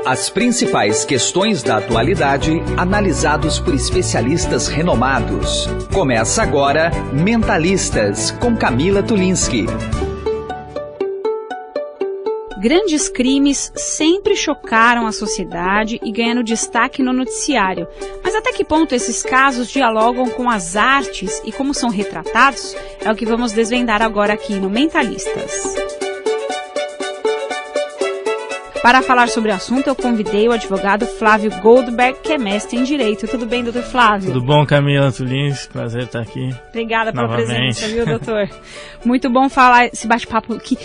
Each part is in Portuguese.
As principais questões da atualidade, analisados por especialistas renomados. Começa agora Mentalistas, com Camila Tulinski. Grandes crimes sempre chocaram a sociedade e ganhando destaque no noticiário. Mas até que ponto esses casos dialogam com as artes e como são retratados? É o que vamos desvendar agora aqui no Mentalistas. Para falar sobre o assunto, eu convidei o advogado Flávio Goldberg, que é mestre em Direito. Tudo bem, doutor Flávio? Tudo bom, Camila Tulinski? Prazer estar aqui. Obrigada pela novamente. presença, viu, doutor? Muito bom falar esse bate-papo aqui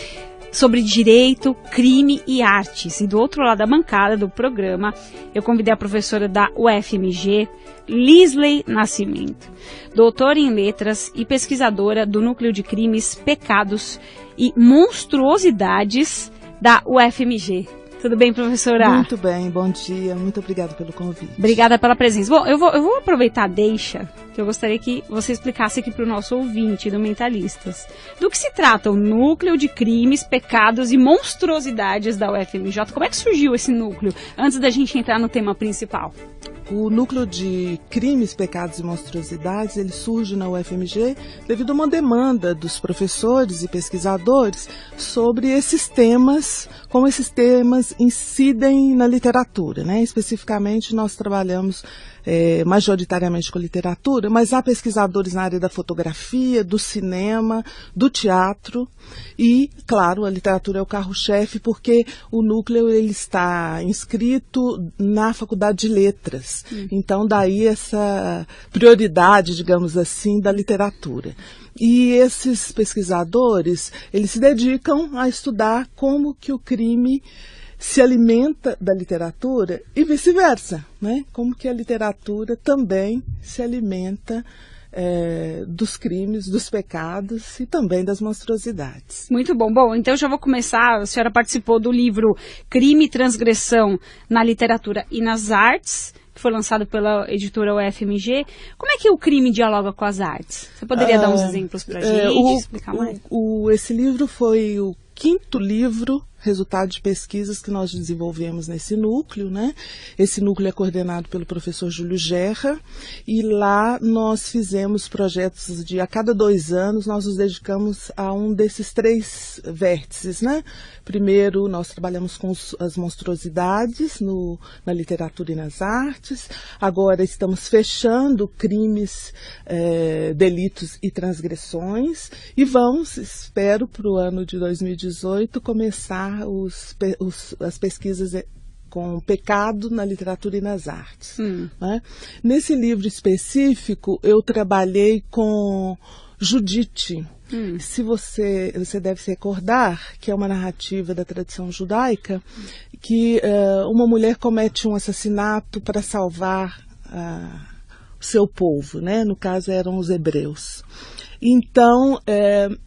sobre direito, crime e artes. E do outro lado da bancada do programa, eu convidei a professora da UFMG, Lisley Nascimento, doutora em letras e pesquisadora do Núcleo de Crimes, Pecados e Monstruosidades da UFMG. Tudo bem, professora? Muito bem, bom dia. Muito obrigada pelo convite. Obrigada pela presença. Bom, eu vou aproveitar a deixa, que eu gostaria que você explicasse aqui para o nosso ouvinte do Mentalistas. Do que se trata o Núcleo de Crimes, Pecados e Monstruosidades da UFMJ? Como é que surgiu esse núcleo, antes da gente entrar no tema principal? O Núcleo de Crimes, Pecados e Monstruosidades, ele surge na UFMG devido a uma demanda dos professores e pesquisadores sobre esses temas, como esses temas incidem na literatura, né? Especificamente, nós trabalhamos majoritariamente com literatura, mas há pesquisadores na área da fotografia, do cinema, do teatro e, claro, a literatura é o carro-chefe porque o núcleo ele está inscrito na Faculdade de Letras. Então, daí essa prioridade, digamos assim, da literatura. E esses pesquisadores, eles se dedicam a estudar como que o crime se alimenta da literatura e vice-versa, né? Como que a literatura também se alimenta dos crimes, dos pecados e também das monstruosidades. Muito bom. Bom, então já vou começar. A senhora participou do livro Crime e Transgressão na Literatura e nas Artes, que foi lançado pela editora UFMG. Como é que o crime dialoga com as artes? Você poderia dar uns exemplos para a gente, explicar mais? Esse livro foi o 5º livro, resultado de pesquisas que nós desenvolvemos nesse núcleo, né? Esse núcleo é coordenado pelo professor Júlio Gerra e lá nós fizemos projetos de, a cada 2 anos, nós nos dedicamos a um desses 3 vértices, né? Primeiro, nós trabalhamos com as monstruosidades na literatura e nas artes. Agora estamos fechando crimes, delitos e transgressões e vamos, espero, para o ano de 2018, começar as pesquisas com pecado na literatura e nas artes. Né? Nesse livro específico, eu trabalhei com Judite. Se você deve se recordar que é uma narrativa da tradição judaica que uma mulher comete um assassinato para salvar o seu povo, né? No caso eram os hebreus. Então,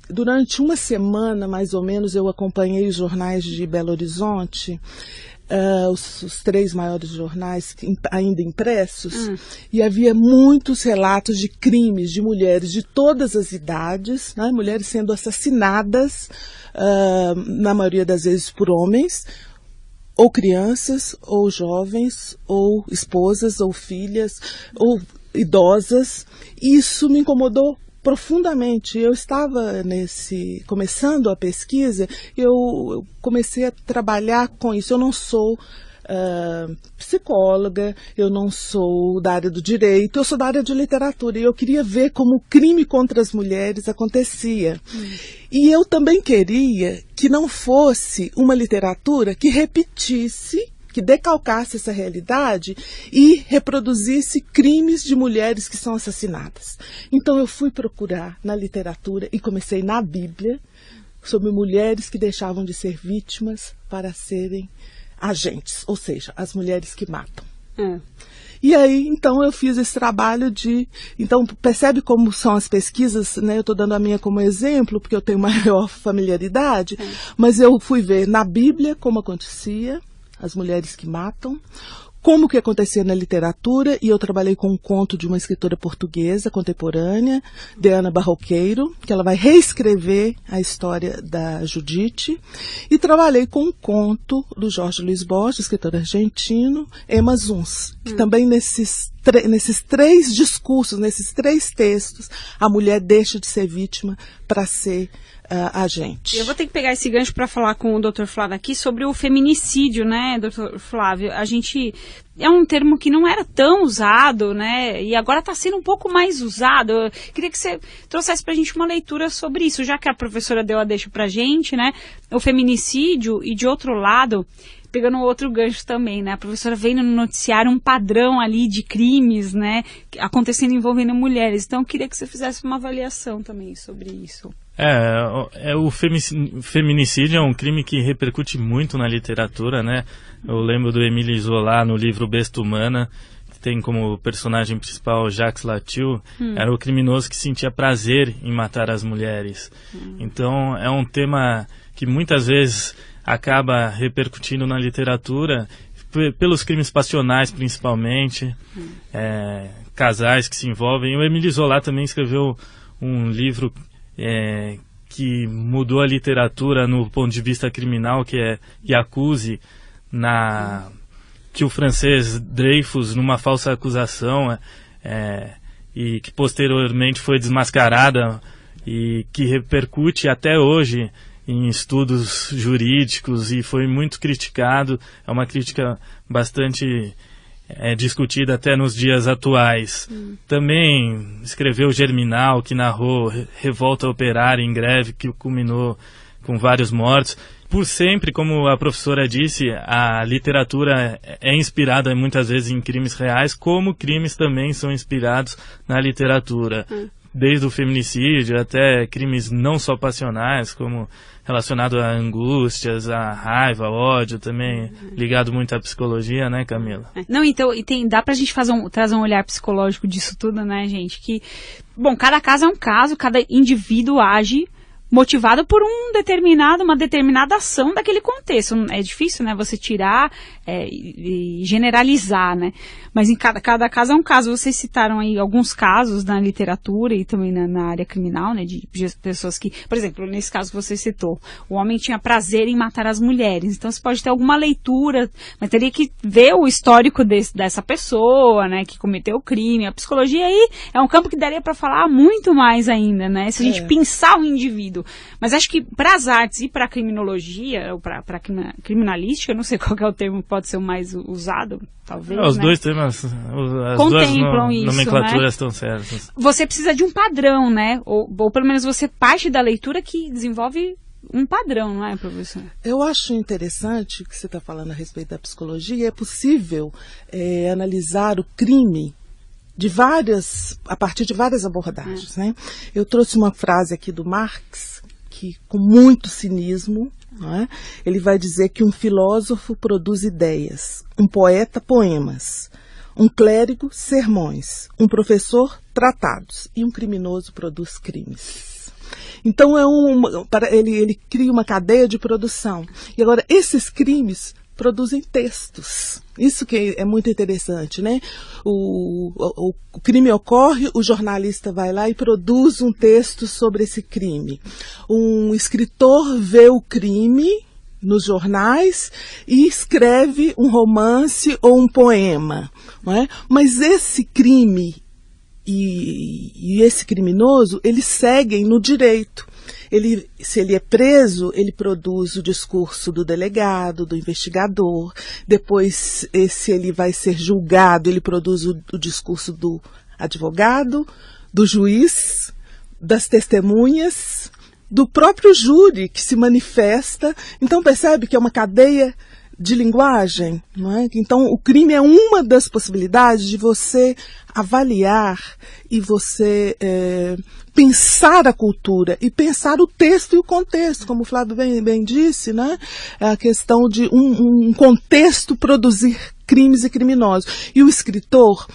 durante uma semana, mais ou menos, eu acompanhei os jornais de Belo Horizonte, os 3 maiores jornais ainda impressos, e havia muitos relatos de crimes de mulheres de todas as idades, né? Mulheres sendo assassinadas, na maioria das vezes por homens, ou crianças, ou jovens, ou esposas, ou filhas, ou idosas. Isso me incomodou profundamente. Eu estava começando a pesquisa, eu comecei a trabalhar com isso. Eu não sou psicóloga, eu não sou da área do direito, eu sou da área de literatura e eu queria ver como o crime contra as mulheres acontecia. E eu também queria que não fosse uma literatura que repetisse, que decalcasse essa realidade e reproduzisse crimes de mulheres que são assassinadas. Então eu fui procurar na literatura e comecei na Bíblia sobre mulheres que deixavam de ser vítimas para serem agentes, ou seja, as mulheres que matam. E aí, então, eu fiz esse trabalho Então, percebe como são as pesquisas, né? Eu estou dando a minha como exemplo, porque eu tenho maior familiaridade, mas eu fui ver na Bíblia como acontecia, as mulheres que matam, como que acontecia na literatura, e eu trabalhei com um conto de uma escritora portuguesa contemporânea, Diana Barroqueiro, que ela vai reescrever a história da Judite, e trabalhei com um conto do Jorge Luiz Borges, escritor argentino, Emma Zuns, que também nesses 3 discursos, nesses 3 textos, a mulher deixa de ser vítima para ser agente. Eu vou ter que pegar esse gancho para falar com o Dr. Flávio aqui sobre o feminicídio, né, Dr. Flávio? É um termo que não era tão usado, né, e agora está sendo um pouco mais usado. Eu queria que você trouxesse para a gente uma leitura sobre isso, já que a professora deu a deixa para a gente, né, o feminicídio, e de outro lado, pegando outro gancho também, né, a professora veio no noticiário um padrão ali de crimes, né, acontecendo envolvendo mulheres. Então eu queria que você fizesse uma avaliação também sobre isso. O feminicídio é um crime que repercute muito na literatura, né? Eu lembro do Émile Zola no livro Besta Humana, que tem como personagem principal Jacques Latil. Era o criminoso que sentia prazer em matar as mulheres. Então é um tema que muitas vezes acaba repercutindo na literatura pelos crimes passionais, principalmente, casais que se envolvem. O Émile Zola também escreveu um livro que mudou a literatura no ponto de vista criminal, que é Yakuze, que o francês Dreyfus, numa falsa acusação, e que posteriormente foi desmascarada, e que repercute até hoje em estudos jurídicos, e foi muito criticado. É uma crítica bastante discutida até nos dias atuais. Também escreveu Germinal, que narrou revolta operária em greve, que culminou com vários mortos. Por sempre, como a professora disse, a literatura é inspirada muitas vezes em crimes reais, como crimes também são inspirados na literatura. Desde o feminicídio até crimes não só passionais, como relacionado a angústias, a raiva, ódio, também ligado muito à psicologia, né, Camila? Não, então, dá pra gente trazer um olhar psicológico disso tudo, né, gente? Que, bom, cada caso é um caso, cada indivíduo age motivado por uma determinada ação daquele contexto. É difícil, né, você tirar e generalizar, né? Mas em cada caso é um caso. Vocês citaram aí alguns casos na literatura e também na área criminal, né, de pessoas que, por exemplo, nesse caso que você citou, o homem tinha prazer em matar as mulheres. Então você pode ter alguma leitura, mas teria que ver o histórico dessa pessoa, né, que cometeu o crime. A psicologia aí é um campo que daria para falar muito mais ainda, né, se a gente pensar o indivíduo. Mas acho que para as artes e para a criminologia, ou para a criminalística, eu não sei qual que é o termo que pode ser o mais usado, talvez. Os né? dois temas, as contemplam duas nomenclaturas, né, estão certas. Você precisa de um padrão, né? Ou pelo menos você parte da leitura que desenvolve um padrão, não é, professor? Eu acho interessante que você está falando a respeito da psicologia. É possível analisar o crime a partir de várias abordagens, né? Eu trouxe uma frase aqui do Marx, que com muito cinismo, né, ele vai dizer que um filósofo produz ideias, um poeta poemas, um clérigo sermões, um professor tratados e um criminoso produz crimes. Então ele cria uma cadeia de produção. E agora esses crimes produzem textos. Isso que é muito interessante, né? O crime ocorre, o jornalista vai lá e produz um texto sobre esse crime. Um escritor vê o crime nos jornais e escreve um romance ou um poema, não é? Mas esse crime e esse criminoso, eles seguem no direito. Se ele é preso, ele produz o discurso do delegado, do investigador. Depois, se ele vai ser julgado, ele produz o discurso do advogado, do juiz, das testemunhas, do próprio júri que se manifesta. Então percebe que é uma cadeia de linguagem, não é? Então o crime é uma das possibilidades de você avaliar e você pensar a cultura e pensar o texto e o contexto, como o Flávio bem disse, né? A questão de um contexto produzir crimes e criminosos. E o escritor,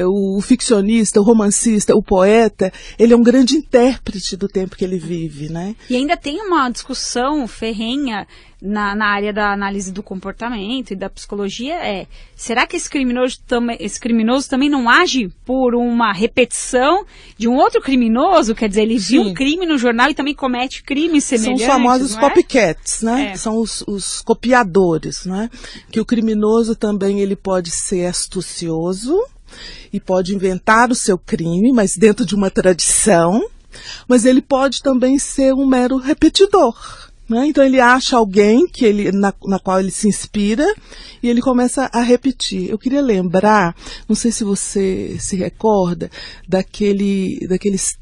o ficcionista, o romancista, o poeta, ele é um grande intérprete do tempo que ele vive, né? E ainda tem uma discussão ferrenha na área da análise do comportamento e da psicologia será que esse criminoso também não age por uma repetição de um outro criminoso? Quer dizer, ele viu um crime no jornal e também comete crimes semelhantes. São os famosos copycats, né? São os copiadores, né? Que o criminoso também ele pode ser astucioso e pode inventar o seu crime, mas dentro de uma tradição, mas ele pode também ser um mero repetidor. Então ele acha alguém na qual ele se inspira e ele começa a repetir. Eu queria lembrar, não sei se você se recorda, daqueles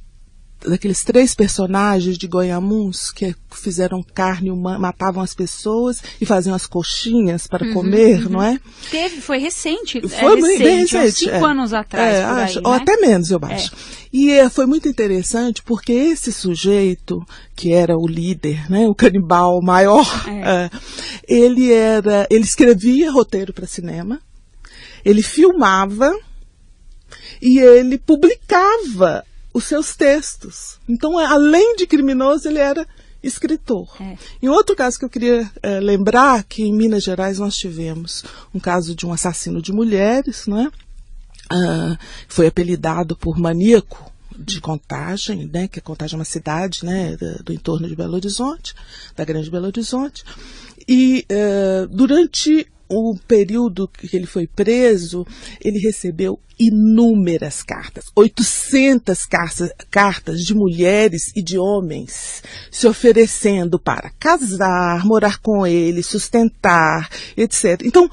3 personagens de Goiamuns que fizeram carne humana, matavam as pessoas e faziam as coxinhas para comer, não é? Foi recente. Foi bem recente. Uns 5 anos atrás, por aí, ou né? até menos, eu acho. E foi muito interessante porque esse sujeito, que era o líder, né, o canibal maior, ele escrevia roteiro para cinema, ele filmava e ele publicava os seus textos. Então, além de criminoso, ele era escritor. Em outro caso que eu queria lembrar, que em Minas Gerais nós tivemos um caso de um assassino de mulheres, né? Foi apelidado por maníaco de Contagem, né? Que Contagem é uma cidade, né, do entorno de Belo Horizonte, da Grande Belo Horizonte. E durante o período que ele foi preso, ele recebeu inúmeras cartas, 800 cartas de mulheres e de homens se oferecendo para casar, morar com ele, sustentar, etc. Então,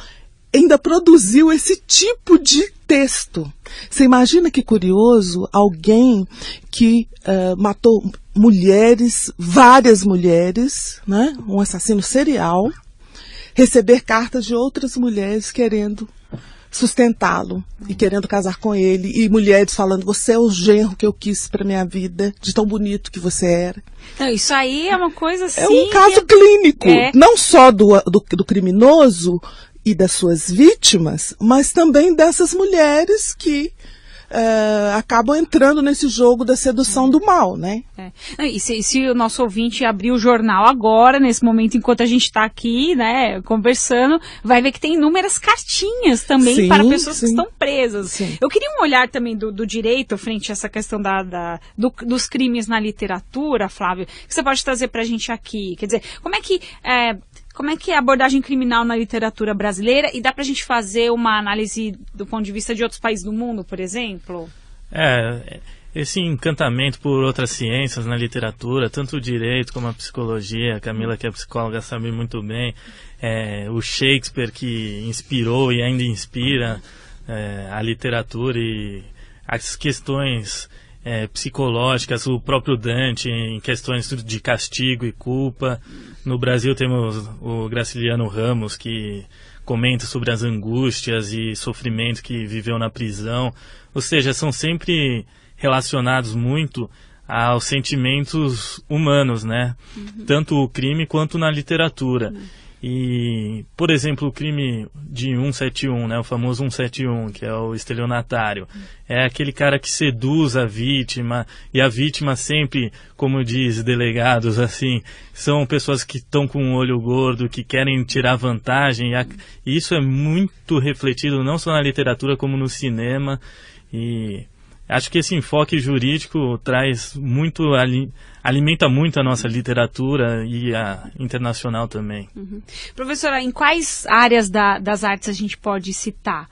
ainda produziu esse tipo de texto. Você imagina que curioso alguém que matou mulheres, várias mulheres, né? Um assassino serial, receber cartas de outras mulheres querendo sustentá-lo e querendo casar com ele, e mulheres falando: você é o genro que eu quis para minha vida, de tão bonito que você era. Não, isso aí é uma coisa assim... É um caso clínico, não só do criminoso e das suas vítimas, mas também dessas mulheres que acabam entrando nesse jogo da sedução do mal, né? E se o nosso ouvinte abrir o jornal agora, nesse momento, enquanto a gente está aqui, né, conversando, vai ver que tem inúmeras cartinhas também para pessoas que estão presas. Sim. Eu queria um olhar também do direito frente a essa questão dos crimes na literatura, Flávio, que você pode trazer para a gente aqui. Quer dizer, como é que é a abordagem criminal na literatura brasileira, e dá para a gente fazer uma análise do ponto de vista de outros países do mundo, por exemplo? Esse encantamento por outras ciências na literatura, tanto o direito como a psicologia, a Camila, que é psicóloga, sabe muito bem, o Shakespeare, que inspirou e ainda inspira a literatura, e as questões psicológicas, o próprio Dante em questões de castigo e culpa. No Brasil temos o Graciliano Ramos, que comenta sobre as angústias e sofrimento que viveu na prisão. Ou seja, são sempre relacionados muito aos sentimentos humanos, né? Tanto o crime quanto na literatura. E, por exemplo, o crime de 171, né, o famoso 171, que é o estelionatário, é aquele cara que seduz a vítima, e a vítima sempre, como diz delegados, assim, são pessoas que estão com um olho gordo, que querem tirar vantagem, e isso é muito refletido não só na literatura como no cinema, e acho que esse enfoque jurídico traz muito, alimenta muito a nossa literatura e a internacional também. Professora, em quais áreas das artes a gente pode citar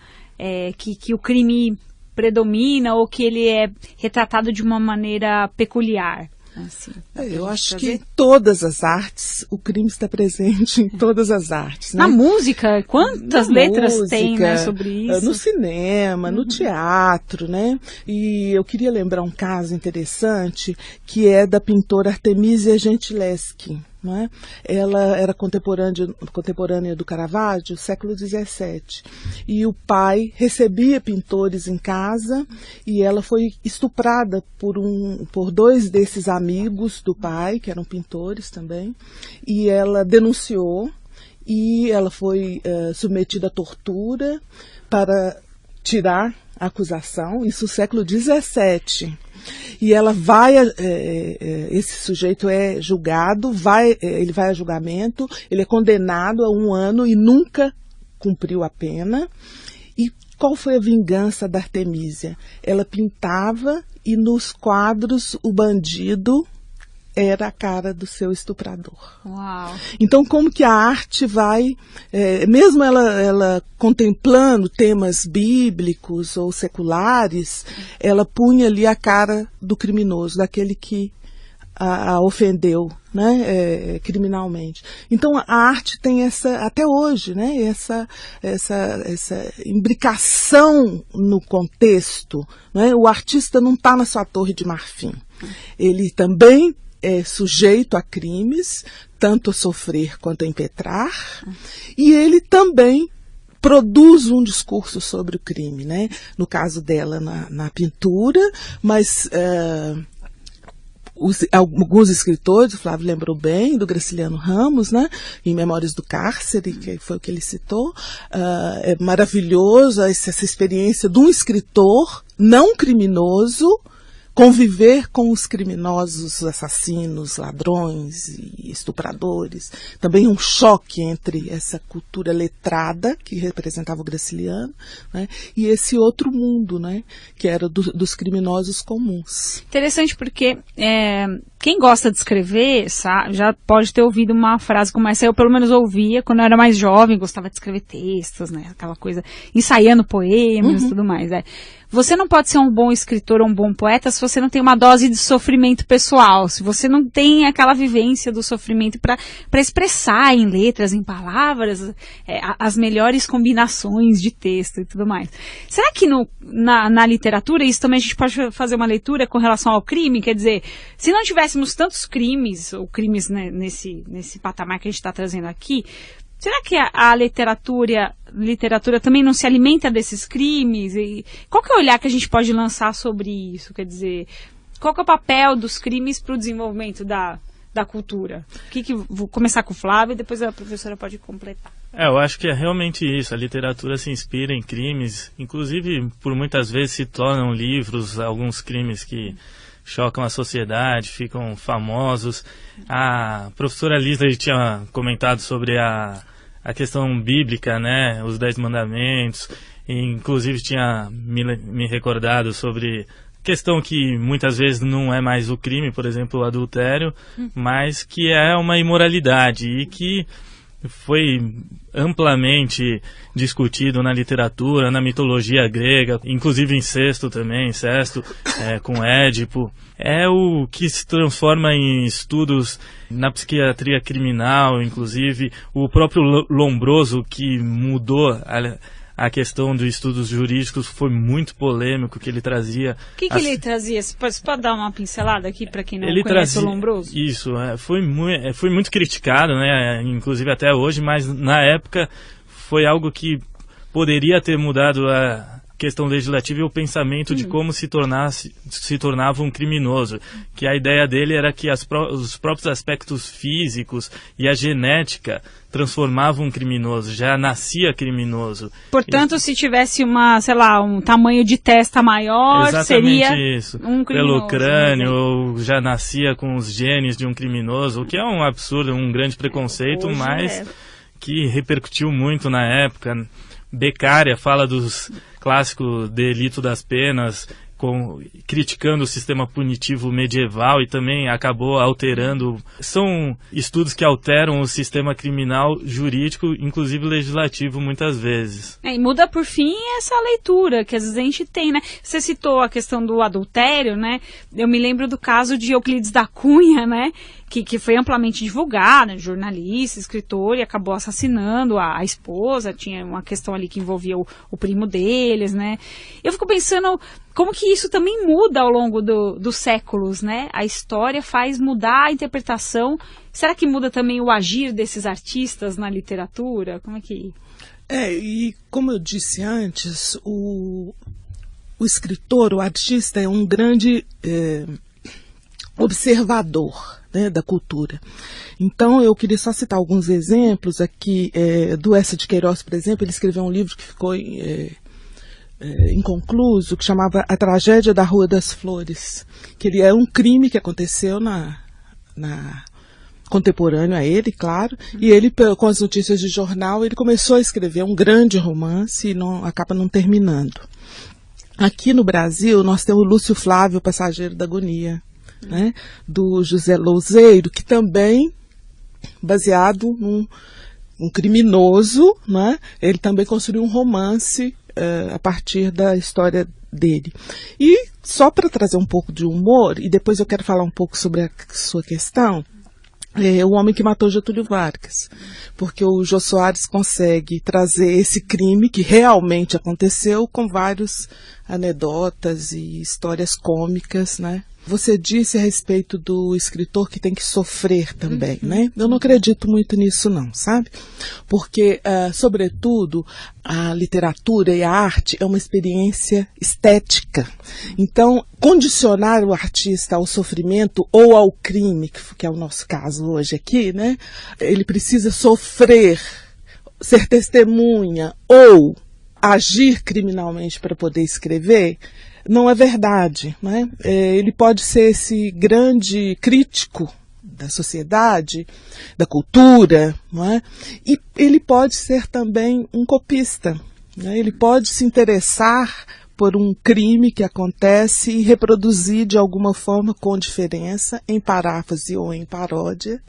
que o crime predomina, ou que ele é retratado de uma maneira peculiar? Assim, eu acho que em todas as artes, o crime está presente em todas as artes. Né? Na música, quantas letras tem, né, sobre isso? No cinema, no teatro, né? E eu queria lembrar um caso interessante, que é da pintora Artemisia Gentileschi. Não é? Ela era contemporânea do Caravaggio, século XVII. E o pai recebia pintores em casa, e ela foi estuprada por 2 desses amigos do pai, que eram pintores também. E ela denunciou, e ela foi submetida à tortura para tirar a acusação, isso no século XVII. E ela vai, esse sujeito é julgado, ele vai a julgamento, ele é condenado a 1 ano e nunca cumpriu a pena. E qual foi a vingança da Artemísia? Ela pintava e nos quadros o bandido era a cara do seu estuprador. Uau. Então, como que a arte vai, mesmo ela contemplando temas bíblicos ou seculares, ela punha ali a cara do criminoso, daquele que a ofendeu, né, criminalmente. Então, a arte tem essa, até hoje, né, essa imbricação no contexto, né? O artista não está na sua torre de marfim. Ele também é sujeito a crimes, tanto a sofrer quanto a impetrar, e ele também produz um discurso sobre o crime, né? No caso dela na pintura, mas alguns escritores, o Flávio lembrou bem, do Graciliano Ramos, né? Em Memórias do Cárcere, que foi o que ele citou, é maravilhoso essa experiência de um escritor não criminoso conviver com os criminosos, assassinos, ladrões e estupradores. Também um choque entre essa cultura letrada, que representava o Graciliano, né, e esse outro mundo, né, que era dos criminosos comuns. Interessante porque quem gosta de escrever já pode ter ouvido uma frase como essa. Eu pelo menos ouvia quando eu era mais jovem, gostava de escrever textos, né, aquela coisa, ensaiando poemas e tudo mais. Você não pode ser um bom escritor ou um bom poeta se você não tem uma dose de sofrimento pessoal, se você não tem aquela vivência do sofrimento para expressar em letras, em palavras, as melhores combinações de texto e tudo mais. Será que na literatura, isso também a gente pode fazer uma leitura com relação ao crime? Quer dizer, se não tivéssemos tantos crimes, ou crimes, né, nesse patamar que a gente está trazendo aqui, será que a literatura também não se alimenta desses crimes? E qual que é o olhar que a gente pode lançar sobre isso? Quer dizer, qual que é o papel dos crimes para o desenvolvimento da cultura? Vou começar com o Flávio e depois a professora pode completar. Eu acho que é realmente isso. A literatura se inspira em crimes, inclusive por muitas vezes se tornam livros, alguns crimes que chocam a sociedade, ficam famosos. A professora Lisa tinha comentado sobre a questão bíblica, né, os 10 mandamentos, e inclusive tinha me recordado sobre questão que muitas vezes não é mais o crime, por exemplo, o adultério, mas que é uma imoralidade e que foi amplamente discutido na literatura, na mitologia grega, inclusive incesto também, com Édipo. É o que se transforma em estudos na psiquiatria criminal, inclusive o próprio Lombroso, que mudou a questão dos estudos jurídicos, foi muito polêmico, que ele trazia... O que ele trazia? Você pode dar uma pincelada aqui para quem não conhece o Lombroso? Isso, foi muito criticado, né, inclusive até hoje, mas na época foi algo que poderia ter mudado a questão legislativa e o pensamento de como se tornava um criminoso, que a ideia dele era que os próprios aspectos físicos e a genética transformavam um criminoso, já nascia criminoso. Portanto, se tivesse um tamanho de testa maior, seria isso. Um criminoso. Pelo crânio, ou já nascia com os genes de um criminoso, o que é um absurdo, um grande preconceito, mas que repercutiu muito na época. Beccaria fala dos clássicos delito das penas, criticando o sistema punitivo medieval e também acabou alterando. São estudos que alteram o sistema criminal jurídico, inclusive legislativo, muitas vezes. E muda, por fim, essa leitura que às vezes a gente tem, né? Você citou a questão do adultério, né? Eu me lembro do caso de Euclides da Cunha, né? Que foi amplamente divulgado, jornalista, escritor, e acabou assassinando a esposa. Tinha uma questão ali que envolvia o primo deles, né? Eu fico pensando como que isso também muda ao longo dos séculos, né? A história faz mudar a interpretação. Será que muda também o agir desses artistas na literatura? Como é que... E como eu disse antes, o escritor, o artista é um grande observador, né, da cultura. Então eu queria só citar alguns exemplos aqui do Eça de Queiroz, por exemplo. Ele escreveu um livro que ficou inconcluso, que chamava A Tragédia da Rua das Flores, que ele é um crime que aconteceu contemporâneo a ele, claro, e ele, com as notícias de jornal, ele começou a escrever um grande romance e acaba não terminando. Aqui no Brasil, nós temos o Lúcio Flávio, Passageiro da Agonia, né, do José Louzeiro, que também, baseado num criminoso, né, ele também construiu um romance a partir da história dele. E só para trazer um pouco de humor, e depois eu quero falar um pouco sobre a sua questão, O Homem que Matou Getúlio Vargas, porque o Jô Soares consegue trazer esse crime que realmente aconteceu com várias anedotas e histórias cômicas, né? Você disse a respeito do escritor que tem que sofrer também, né? Eu não acredito muito nisso não, sabe? Porque, sobretudo, a literatura e a arte é uma experiência estética. Então, condicionar o artista ao sofrimento ou ao crime, que é o nosso caso hoje aqui, né? Ele precisa sofrer, ser testemunha ou agir criminalmente para poder escrever. Não é verdade, né? Ele pode ser esse grande crítico da sociedade, da cultura, não é? E ele pode ser também um copista, né? Ele pode se interessar por um crime que acontece e reproduzir de alguma forma, com diferença, em paráfrase ou em paródia,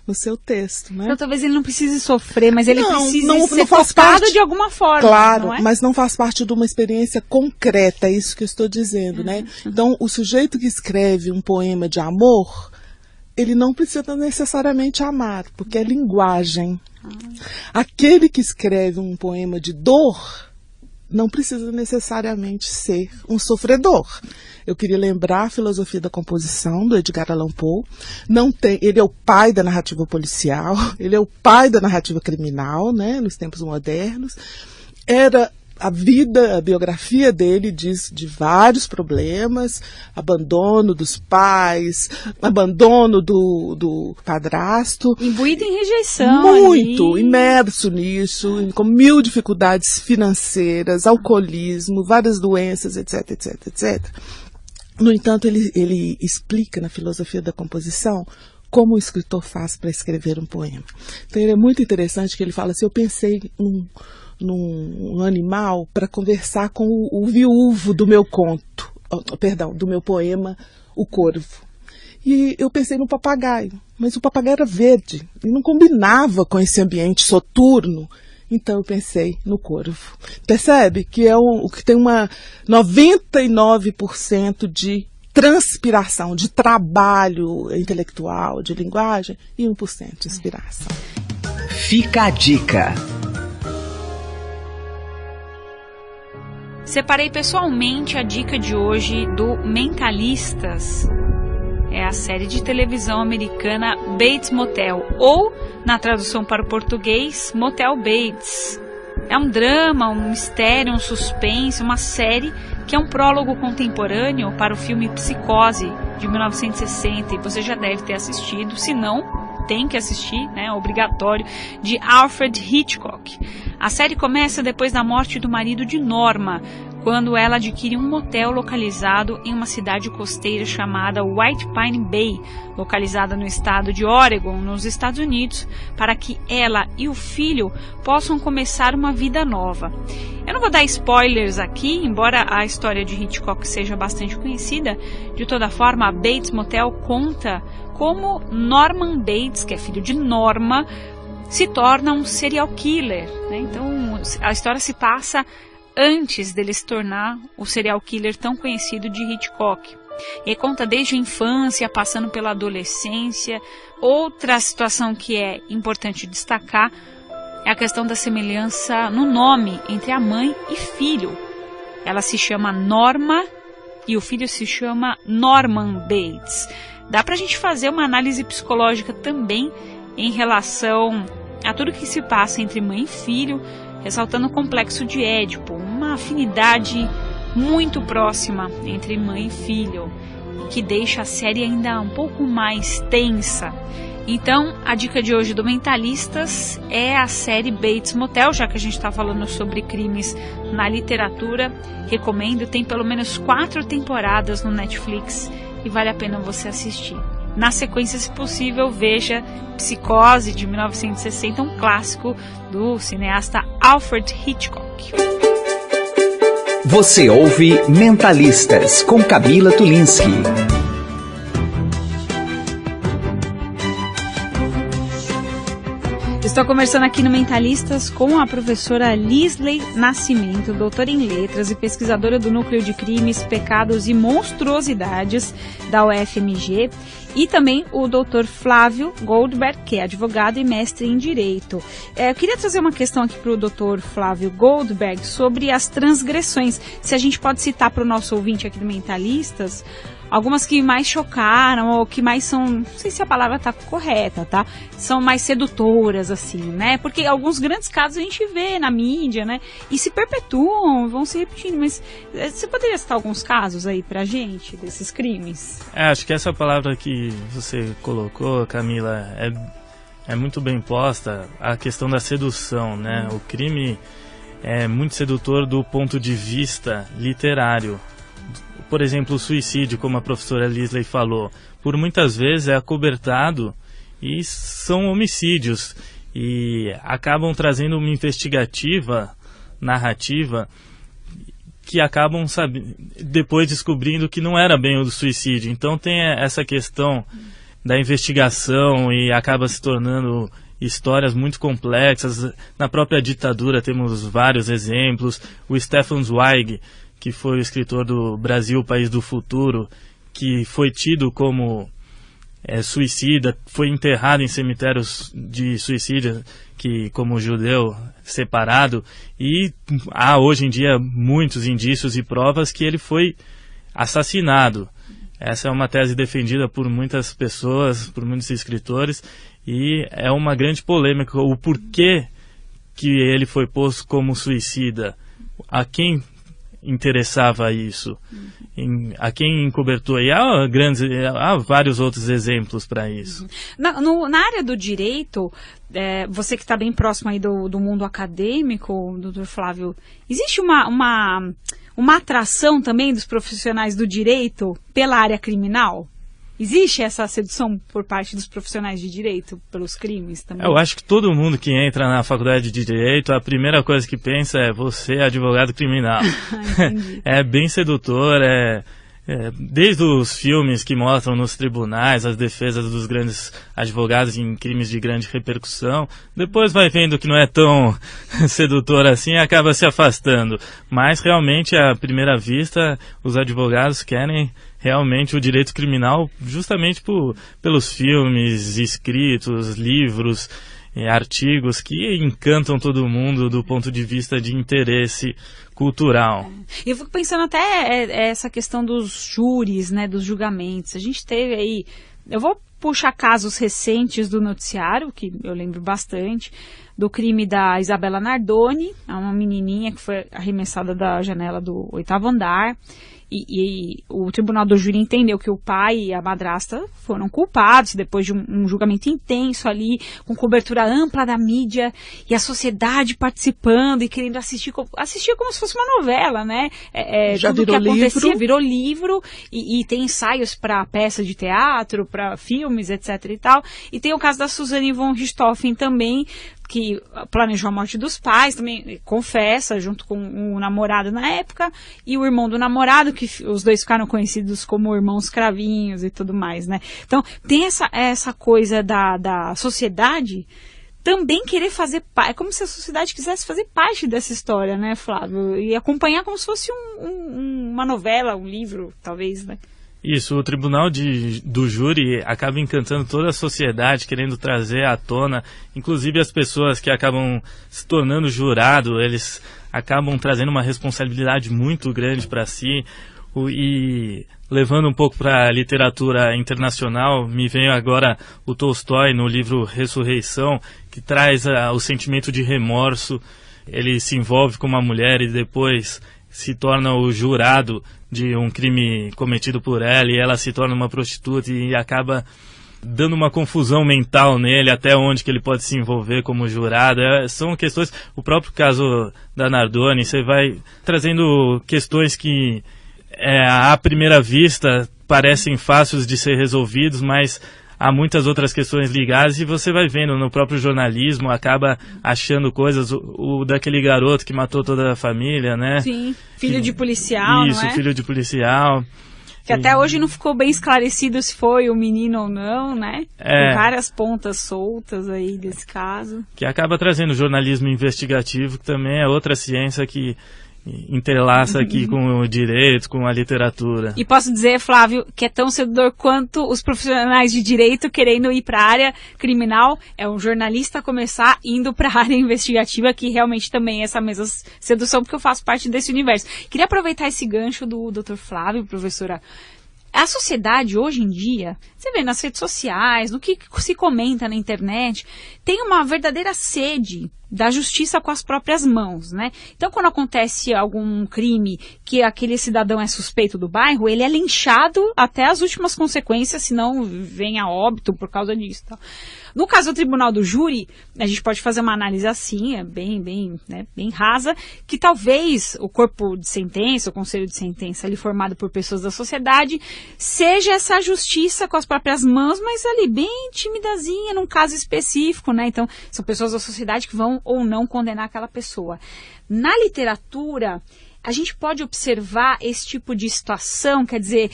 no seu texto, né? Então talvez ele não precise sofrer, mas ele precisa ser tocado de alguma forma. Claro, não é? Mas não faz parte de uma experiência concreta, é isso que eu estou dizendo, né? Então, o sujeito que escreve um poema de amor, ele não precisa necessariamente amar, porque é linguagem. Aquele que escreve um poema de dor não precisa necessariamente ser um sofredor. Eu queria lembrar a Filosofia da Composição, do Edgar Allan Poe. Ele é o pai da narrativa policial, ele é o pai da narrativa criminal, né, nos tempos modernos. A biografia dele diz de vários problemas, abandono dos pais, abandono do padrasto. Imbuído em rejeição. Muito, imerso nisso, com mil dificuldades financeiras, alcoolismo, várias doenças, etc, etc, etc. No entanto, ele explica na Filosofia da Composição como o escritor faz para escrever um poema. Então, ele é muito interessante que ele fala assim, eu pensei num animal para conversar com o viúvo do meu do meu poema, O Corvo. E eu pensei no papagaio, mas o papagaio era verde, e não combinava com esse ambiente soturno. Então eu pensei no corvo. Percebe que é o que tem uma 99% de transpiração, de trabalho intelectual, de linguagem, e 1% de inspiração. Fica a dica. Separei pessoalmente a dica de hoje do Mentalistas. É a série de televisão americana Bates Motel, ou, na tradução para o português, Motel Bates. É um drama, um mistério, um suspense, uma série que é um prólogo contemporâneo para o filme Psicose, de 1960, e você já deve ter assistido, se não, tem que assistir, né, é obrigatório, de Alfred Hitchcock. A série começa depois da morte do marido de Norma, quando ela adquire um motel localizado em uma cidade costeira chamada White Pine Bay, localizada no estado de Oregon, nos Estados Unidos, para que ela e o filho possam começar uma vida nova. Eu não vou dar spoilers aqui, embora a história de Hitchcock seja bastante conhecida. De toda forma, a Bates Motel conta como Norman Bates, que é filho de Norma, se torna um serial killer, né? Então, a história se passa antes dele se tornar o serial killer tão conhecido de Hitchcock. E conta desde a infância, passando pela adolescência. Outra situação que é importante destacar é a questão da semelhança no nome entre a mãe e filho. Ela se chama Norma e o filho se chama Norman Bates. Dá pra gente fazer uma análise psicológica também em relação a tudo que se passa entre mãe e filho, ressaltando o complexo de Édipo, uma afinidade muito próxima entre mãe e filho, que deixa a série ainda um pouco mais tensa. Então, a dica de hoje do Mentalistas é a série Bates Motel, já que a gente está falando sobre crimes na literatura. Recomendo, tem pelo menos 4 temporadas no Netflix e vale a pena você assistir. Na sequência, se possível, veja Psicose, de 1960, um clássico do cineasta Alfred Hitchcock. Você ouve Mentalistas, com Camila Tulinski. Estou conversando aqui no Mentalistas com a professora Lisley Nascimento, doutora em letras e pesquisadora do Núcleo de Crimes, Pecados e Monstruosidades da UFMG, e também o doutor Flávio Goldberg, que é advogado e mestre em Direito. Eu queria trazer uma questão aqui para o doutor Flávio Goldberg sobre as transgressões. Se a gente pode citar para o nosso ouvinte aqui do Mentalistas algumas que mais chocaram, ou que mais são, não sei se a palavra está correta, tá? São mais sedutoras, assim, né? Porque alguns grandes casos a gente vê na mídia, né? E se perpetuam, vão se repetindo, mas você poderia citar alguns casos aí pra gente, desses crimes? Acho que essa palavra que você colocou, Camila, é muito bem posta, a questão da sedução, né? O crime é muito sedutor do ponto de vista literário. Por exemplo, o suicídio, como a professora Lisley falou, por muitas vezes é acobertado e são homicídios e acabam trazendo uma investigativa, narrativa, que acabam depois descobrindo que não era bem o do suicídio. Então tem essa questão da investigação e acaba se tornando histórias muito complexas. Na própria ditadura temos vários exemplos. O Stefan Zweig, que foi o escritor do Brasil, País do Futuro, que foi tido como suicida, foi enterrado em cemitérios de suicídio, que como judeu separado, e há hoje em dia muitos indícios e provas que ele foi assassinado. Essa é uma tese defendida por muitas pessoas, por muitos escritores, e é uma grande polêmica o porquê que ele foi posto como suicida, a quem interessava isso, a quem encobertou. E há vários outros exemplos para isso. Na área do direito, você que está bem próximo aí do mundo acadêmico, doutor Flávio, existe uma atração também dos profissionais do direito pela área criminal? Existe essa sedução por parte dos profissionais de direito pelos crimes também? Eu acho que todo mundo que entra na faculdade de direito, a primeira coisa que pensa é: você é advogado criminal. É bem sedutor, desde os filmes que mostram nos tribunais as defesas dos grandes advogados em crimes de grande repercussão. Depois vai vendo que não é tão sedutor assim e acaba se afastando. Mas realmente, à primeira vista, os advogados querem realmente o direito criminal justamente pelos filmes, escritos, livros, artigos que encantam todo mundo do ponto de vista de interesse cultural. Eu fico pensando até essa questão dos júris, né, dos julgamentos. A gente teve aí, eu vou puxar casos recentes do noticiário, que eu lembro bastante, do crime da Isabela Nardoni, uma menininha que foi arremessada da janela do 8º andar. E o tribunal do júri entendeu que o pai e a madrasta foram culpados depois de um julgamento intenso ali, com cobertura ampla da mídia e a sociedade participando e querendo assistir como se fosse uma novela, né? Já tudo virou que acontecia livro. Virou livro e tem ensaios para peças de teatro, para filmes, etc. e tal. E tem o caso da Suzanne von Richthofen também, que planejou a morte dos pais, também confessa, junto com o namorado na época, e o irmão do namorado, que os dois ficaram conhecidos como irmãos cravinhos e tudo mais, né? Então, tem essa coisa da sociedade também querer fazer parte, é como se a sociedade quisesse fazer parte dessa história, né, Flávio? E acompanhar como se fosse uma novela, um livro, talvez, né? Isso, o tribunal do júri acaba encantando toda a sociedade, querendo trazer à tona, inclusive as pessoas que acabam se tornando jurado, eles acabam trazendo uma responsabilidade muito grande para si. E levando um pouco para a literatura internacional, me veio agora o Tolstói no livro Ressurreição, que traz o sentimento de remorso. Ele se envolve com uma mulher e depois se torna o jurado de um crime cometido por ela, e ela se torna uma prostituta e acaba dando uma confusão mental nele, até onde que ele pode se envolver como jurado. São questões, o próprio caso da Nardoni, você vai trazendo questões que à primeira vista parecem fáceis de ser resolvidos, mas há muitas outras questões ligadas, e você vai vendo no próprio jornalismo, acaba achando coisas, o daquele garoto que matou toda a família, né? Sim, filho de policial, isso, não é? Filho de policial. Que até hoje não ficou bem esclarecido se foi o menino ou não, né? Tem várias pontas soltas aí desse caso. Que acaba trazendo jornalismo investigativo, que também é outra ciência que entrelaça aqui com o direito, com a literatura. E posso dizer, Flávio, que é tão sedutor quanto os profissionais de direito querendo ir para a área criminal, é um jornalista começar indo para a área investigativa, que realmente também é essa mesma sedução, porque eu faço parte desse universo. Queria aproveitar esse gancho do Dr. Flávio, professora. A sociedade, hoje em dia, você vê nas redes sociais, no que se comenta na internet, tem uma verdadeira sede da justiça com as próprias mãos, né? Então, quando acontece algum crime que aquele cidadão é suspeito do bairro, ele é linchado até as últimas consequências, senão vem a óbito por causa disso. Tá? No caso do tribunal do júri, a gente pode fazer uma análise assim, bem rasa, que talvez o corpo de sentença, o conselho de sentença ali formado por pessoas da sociedade, seja essa justiça com as próprias mãos, mas ali bem timidazinha num caso específico, né? Então, são pessoas da sociedade que vão ou não condenar aquela pessoa. Na literatura, a gente pode observar esse tipo de situação, quer dizer,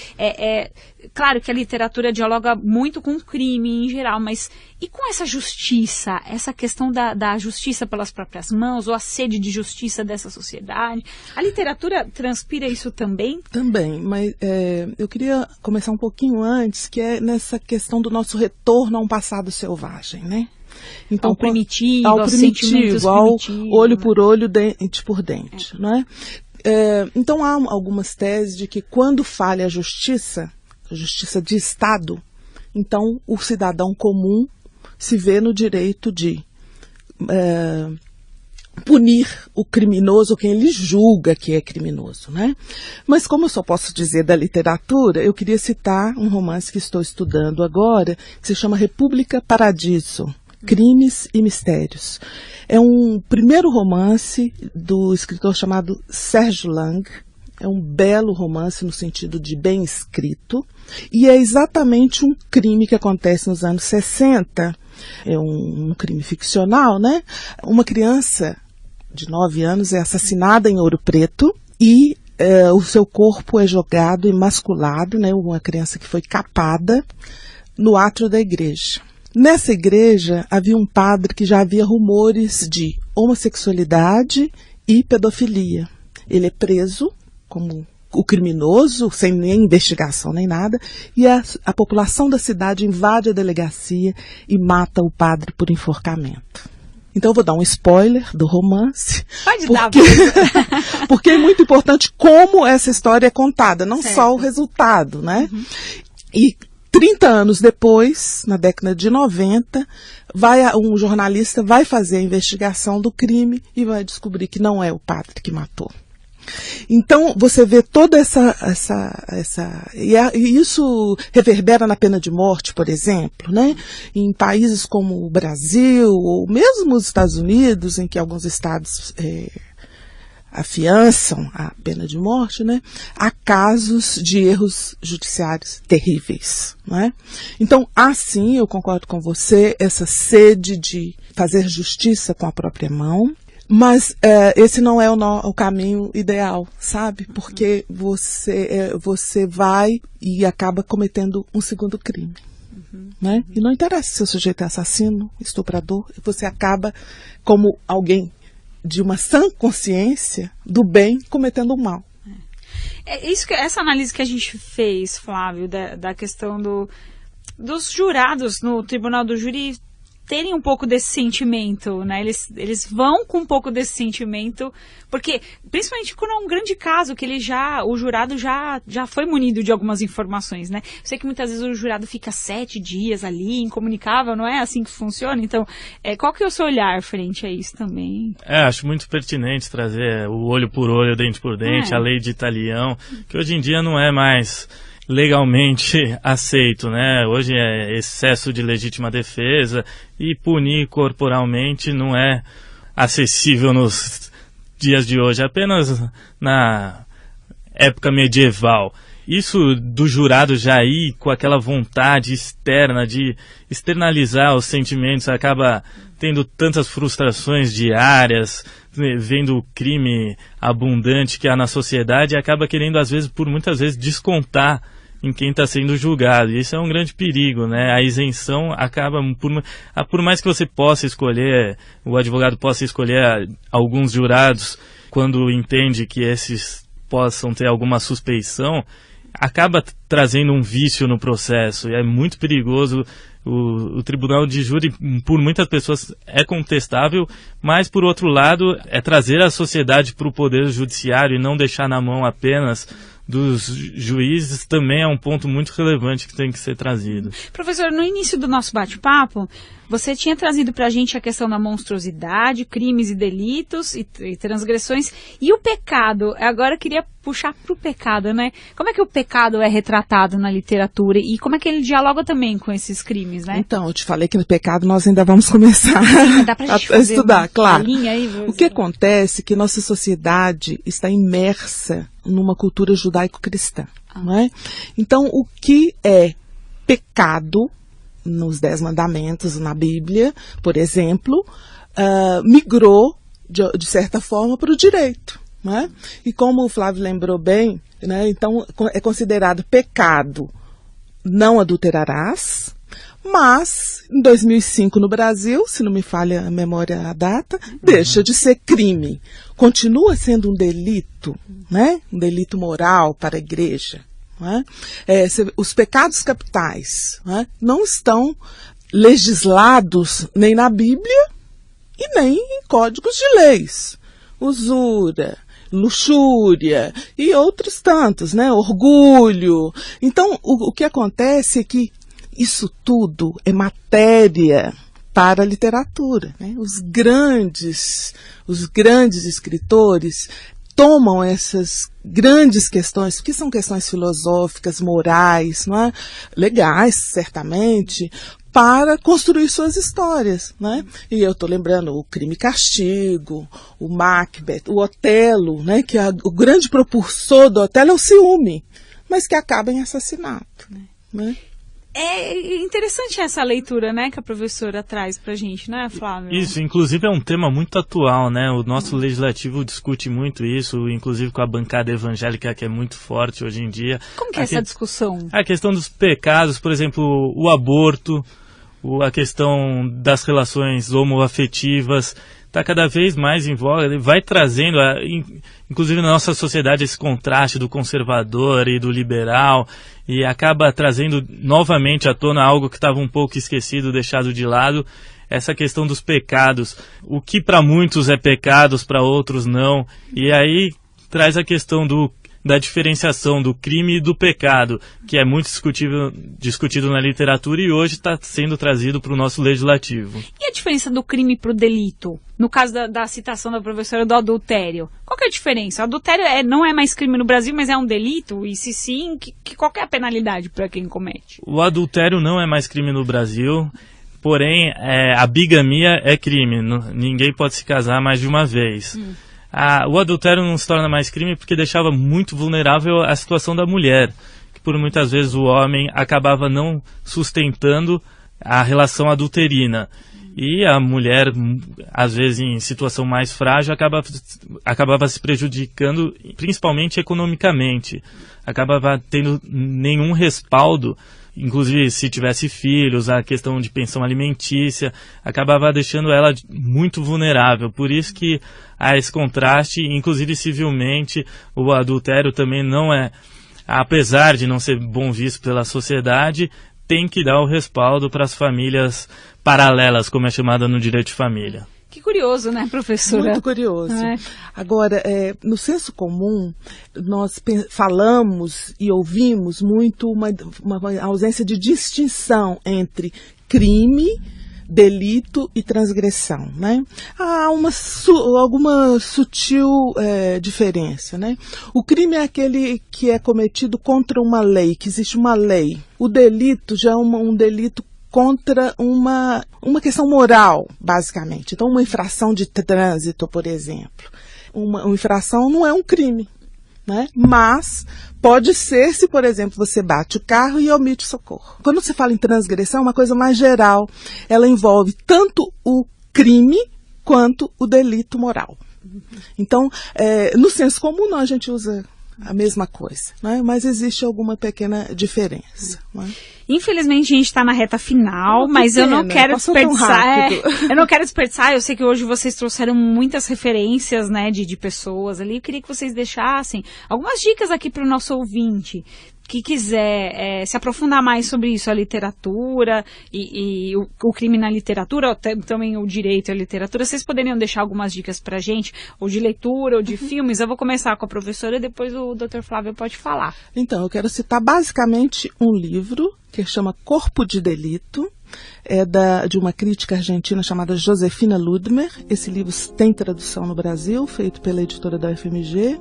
claro que a literatura dialoga muito com o crime em geral, mas e com essa justiça, essa questão da justiça pelas próprias mãos, ou a sede de justiça dessa sociedade? A literatura transpira isso também? Também, mas eu queria começar um pouquinho antes, que é nessa questão do nosso retorno a um passado selvagem, né? Então, ao primitivo, aos sentimentos ao primitivos, olho né? por olho, dente por dente, não é? Então há algumas teses de que quando falha a justiça de Estado, então o cidadão comum se vê no direito de punir o criminoso, quem ele julga que é criminoso, né? Mas como eu só posso dizer da literatura, eu queria citar um romance que estou estudando agora, que se chama República Paradiso, Crimes e Mistérios. É um primeiro romance do escritor chamado Sérgio Lang. É um belo romance no sentido de bem escrito. E é exatamente um crime que acontece nos anos 60. É um crime ficcional, né? Uma criança de 9 anos é assassinada em Ouro Preto e o seu corpo é jogado, emasculado, né? Uma criança que foi capada no átrio da igreja. Nessa igreja havia um padre que já havia rumores de homossexualidade e pedofilia. Ele é preso como o criminoso, sem nem investigação nem nada, e a população da cidade invade a delegacia e mata o padre por enforcamento. Então eu vou dar um spoiler do romance. Pode dar. Porque é muito importante como essa história é contada, não certo. Só o resultado, né? Uhum. E 30 anos depois, na década de 90, um jornalista vai fazer a investigação do crime e vai descobrir que não é o padre que matou. Então, você vê toda e isso reverbera na pena de morte, por exemplo, né? Em países como o Brasil, ou mesmo os Estados Unidos, em que alguns estados afiançam a pena de morte, né? Há casos de erros judiciários terríveis, não é? Então, há sim, eu concordo com você, essa sede de fazer justiça com a própria mão, mas esse não é o caminho ideal, sabe? Porque você vai e acaba cometendo um segundo crime. Né? E não interessa se o sujeito é assassino, estuprador, você acaba como alguém de uma sã consciência do bem cometendo o mal. Essa análise que a gente fez, Flávio, da questão dos jurados no Tribunal do Júri terem um pouco desse sentimento, né? Eles vão com um pouco desse sentimento, porque, principalmente quando é um grande caso, que o jurado já foi munido de algumas informações, né? Eu sei que muitas vezes o jurado fica 7 dias ali, incomunicável, não é assim que funciona? Então, qual que é o seu olhar frente a isso também? Acho muito pertinente trazer o olho por olho, dente por dente, a lei de Italião, que hoje em dia não é mais legalmente aceito, né? Hoje é excesso de legítima defesa e punir corporalmente não é acessível nos dias de hoje, apenas na época medieval. Isso do jurado já ir com aquela vontade externa de externalizar os sentimentos, acaba tendo tantas frustrações diárias, vendo o crime abundante que há na sociedade e acaba querendo, muitas vezes, descontar em quem está sendo julgado. E isso é um grande perigo, né? A isenção acaba, por mais que você possa escolher, o advogado possa escolher alguns jurados quando entende que esses possam ter alguma suspeição, acaba trazendo um vício no processo. E é muito perigoso. O tribunal de júri, por muitas pessoas, é contestável, mas, por outro lado, é trazer a sociedade para o poder judiciário e não deixar na mão apenas dos juízes, também é um ponto muito relevante que tem que ser trazido. Professor, no início do nosso bate-papo, você tinha trazido para a gente a questão da monstruosidade, crimes e delitos e transgressões e o pecado. Agora eu queria puxar para o pecado, né? Como é que o pecado é retratado na literatura e como é que ele dialoga também com esses crimes, né? Então, eu te falei que no pecado nós ainda vamos começar dá pra gente a estudar, claro. Aí, o que acontece é que nossa sociedade está imersa numa cultura judaico-cristã, não é? Então, o que é pecado nos 10 mandamentos, na Bíblia, por exemplo, migrou, de certa forma, para o direito. Né? E como o Flávio lembrou bem, né, então é considerado pecado não adulterarás, mas em 2005 no Brasil, se não me falha a memória a data, deixa de ser crime. Continua sendo um delito, né? Um delito moral para a igreja. Né? Os pecados capitais, né, não estão legislados nem na Bíblia e nem em códigos de leis. Usura, luxúria e outros tantos, né? Orgulho. Então, o que acontece é que isso tudo é matéria para a literatura. Né? Os grandes escritores tomam essas grandes questões, que são questões filosóficas, morais, não é? Legais, certamente, para construir suas histórias. Né? E eu estou lembrando o Crime e Castigo, o Macbeth, o Otelo, né? Que o grande propulsor do Otelo é o ciúme, mas que acaba em assassinato. Né? É interessante essa leitura, né, que a professora traz pra gente, né, Flávio? Isso, inclusive é um tema muito atual, né? O nosso legislativo discute muito isso, inclusive com a bancada evangélica, que é muito forte hoje em dia. Como que é essa discussão? A questão dos pecados, por exemplo, o aborto, a questão das relações homoafetivas, está cada vez mais em voga, ele vai trazendo, inclusive na nossa sociedade, esse contraste do conservador e do liberal, e acaba trazendo novamente à tona algo que estava um pouco esquecido, deixado de lado, essa questão dos pecados. O que para muitos é pecados, para outros não, e aí traz a questão da diferenciação do crime e do pecado, que é muito discutido na literatura e hoje está sendo trazido para o nosso legislativo. E a diferença do crime para o delito? No caso da citação da professora do adultério, qual que é a diferença? O adultério não é mais crime no Brasil, mas é um delito? E se sim, qual que é a penalidade para quem comete? O adultério não é mais crime no Brasil, porém a bigamia é crime. Ninguém pode se casar mais de uma vez. O adultério não se torna mais crime porque deixava muito vulnerável a situação da mulher, que por muitas vezes o homem acabava não sustentando a relação adulterina. E a mulher, às vezes em situação mais frágil, acabava se prejudicando, principalmente economicamente. Acabava tendo nenhum respaldo, inclusive se tivesse filhos, a questão de pensão alimentícia, acabava deixando ela muito vulnerável. Por isso que há esse contraste, inclusive civilmente, o adultério também não é, apesar de não ser bom visto pela sociedade, tem que dar o respaldo para as famílias paralelas, como é chamada no direito de família. Que curioso, né, professora? Muito curioso. Agora, no senso comum, nós falamos e ouvimos muito uma ausência de distinção entre crime, delito e transgressão, né? Há alguma sutil diferença, né? O crime é aquele que é cometido contra uma lei, que existe uma lei. O delito já é um delito contra uma questão moral, basicamente. Então, uma infração de trânsito, por exemplo. Uma infração não é um crime, né? Mas pode ser se, por exemplo, você bate o carro e omite socorro. Quando você fala em transgressão, é uma coisa mais geral. Ela envolve tanto o crime quanto o delito moral. Então, no senso comum, a gente usa a mesma coisa, né? Mas existe alguma pequena diferença, né? Infelizmente a gente está na reta final, mas eu não quero desperdiçar. Eu não quero desperdiçar. Eu sei que hoje vocês trouxeram muitas referências, né, de pessoas ali. Eu queria que vocês deixassem algumas dicas aqui para o nosso ouvinte que quiser se aprofundar mais sobre isso, a literatura e o crime na literatura, ou também o direito e a literatura. Vocês poderiam deixar algumas dicas para a gente, ou de leitura, ou de filmes? Eu vou começar com a professora e depois o Dr. Flávio pode falar. Então, eu quero citar basicamente um livro que chama Corpo de Delito, de uma crítica argentina chamada Josefina Ludmer. Esse livro tem tradução no Brasil, feito pela editora da UFMG.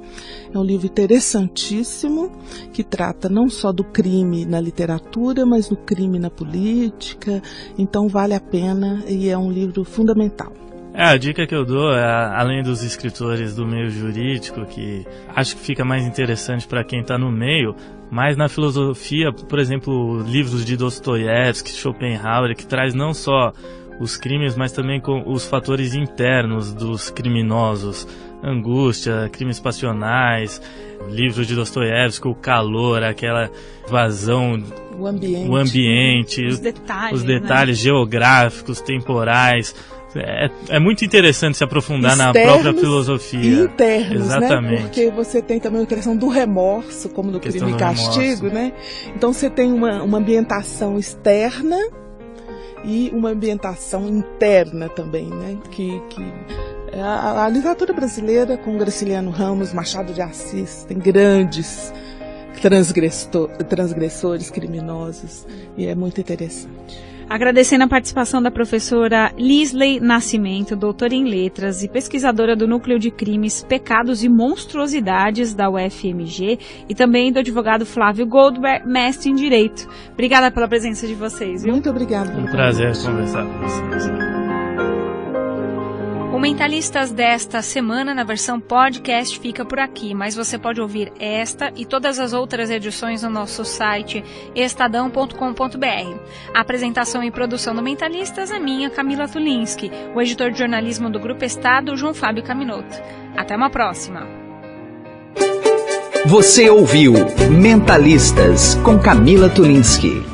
É um livro interessantíssimo, que trata não só do crime na literatura, mas do crime na política. Então vale a pena e é um livro fundamental. A dica que eu dou, além dos escritores do meio jurídico, que acho que fica mais interessante para quem está no meio, mas na filosofia, por exemplo, livros de Dostoiévski, Schopenhauer, que traz não só os crimes, mas também com os fatores internos dos criminosos, angústia, crimes passionais, livros de Dostoiévski, o calor, aquela vazão, o ambiente, os detalhes, né, geográficos, temporais. É muito interessante se aprofundar externos, na própria filosofia. E internos, exatamente, né? Porque você tem também a questão do remorso, como no crime e castigo, né? Então você tem uma ambientação externa e uma ambientação interna também, né? Que a literatura brasileira, com Graciliano Ramos, Machado de Assis, tem grandes transgressores, criminosos, e é muito interessante. Agradecendo a participação da professora Lisley Nascimento, doutora em letras e pesquisadora do Núcleo de Crimes, Pecados e Monstruosidades da UFMG, e também do advogado Flávio Goldberg, mestre em Direito. Obrigada pela presença de vocês, viu? Muito obrigada. Um prazer conversar com vocês. O Mentalistas desta semana, na versão podcast, fica por aqui, mas você pode ouvir esta e todas as outras edições no nosso site estadão.com.br. A apresentação e produção do Mentalistas é minha, Camila Tulinski, o editor de jornalismo do Grupo Estado, João Fábio Caminoto. Até uma próxima. Você ouviu Mentalistas com Camila Tulinski.